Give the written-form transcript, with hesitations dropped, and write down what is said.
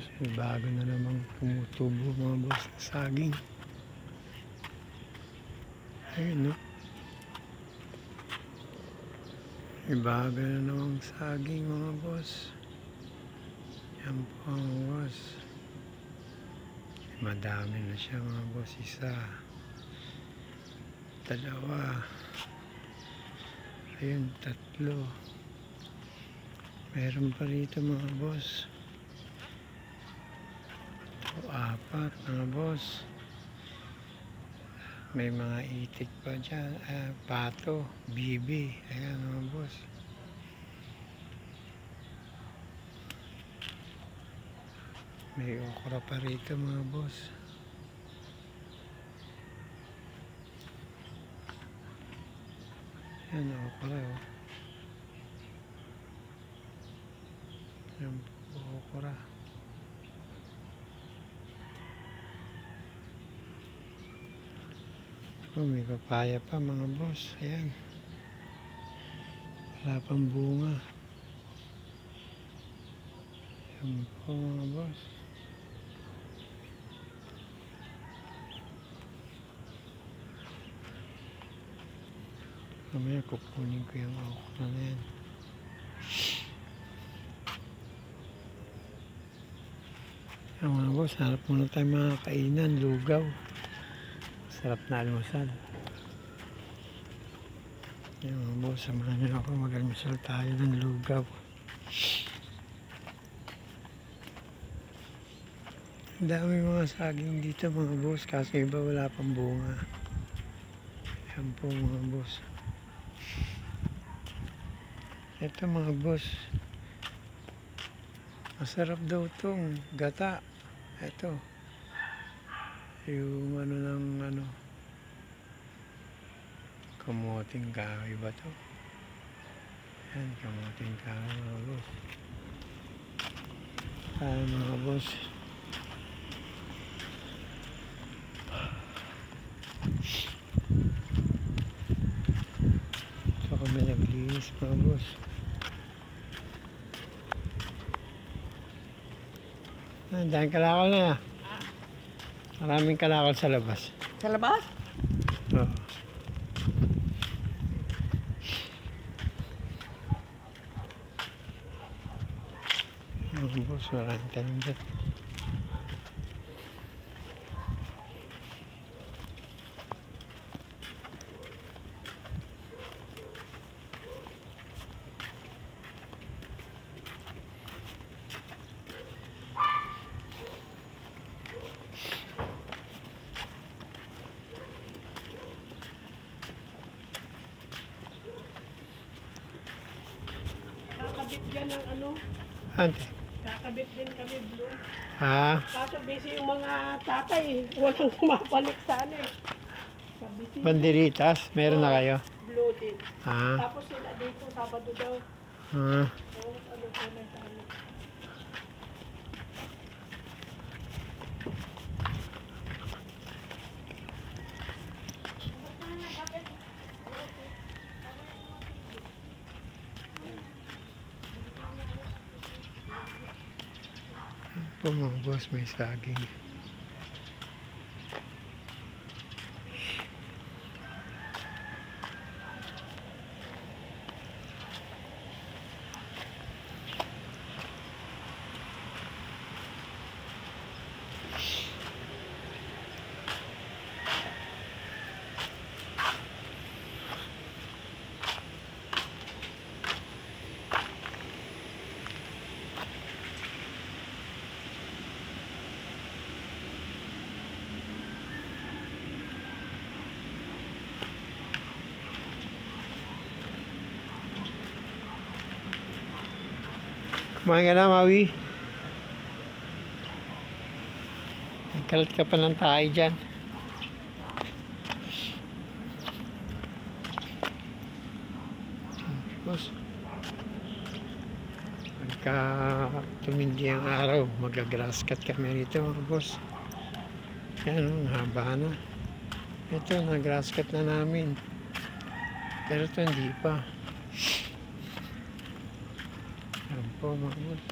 boss, may bago na namang tumutubo mga boss na saging. Ayun no, may bago na namang saging mga boss. Yan po mga boss, madami na siya mga boss. Isa, dalawa, ayun, tatlo. Meron pa rito mga boss. Ito, apat mga boss. May mga itik pa dyan. Pato, bibi. Ayan mga boss. May okra pa rito mga boss. Ayan, okra oh. Ayan po, okra. Oh, may papaya pa mga boss. Ayan. Wala pang bunga. Ayan po mga boss. Mamaya kukunin ko yung okra na yan. Ayan mga boss, harap muna tayo mga kainan. Lugaw. Sarap na almusal. Ayan mga boss, samahan niyo ako, mag-almusal tayo ng lugaw. Ang dami mga saging dito mga boss, kasi iba wala pang bunga. Ayan po mga boss. Ito mga boss, masarap daw itong gata. Ito yung ano ng ano, kamuting kahoy ba to? Yan, kamuting kahoy mga boss. Ayan mga boss. So kami naglinis mga boss. Ang daming kalakal na. Maraming kalakal sa labas. Sa labas? Oo. Mga boss, maraming tanim dyan. Kakabit dyan ng ano? Ante. Kakabit din kami blue. Ah, Kaso busy yung mga tatay. Walang kumapalik sa ano eh. Busy. banderitas, meron na kayo? Blue din. Ah, Tapos sila dito, Sabado daw. ah. Tapos ano po na sa ano. Po mga boss, may saging. Kumain ka na, Maui. Nagkalat ka pa ng tayo dyan. Boss, pagka tumindi ang araw, mag-grass cut kami rito mga boss. Yan, ang haba na. Ito, nag-grass cut na namin. Pero ito hindi pa. Yan po mga boss.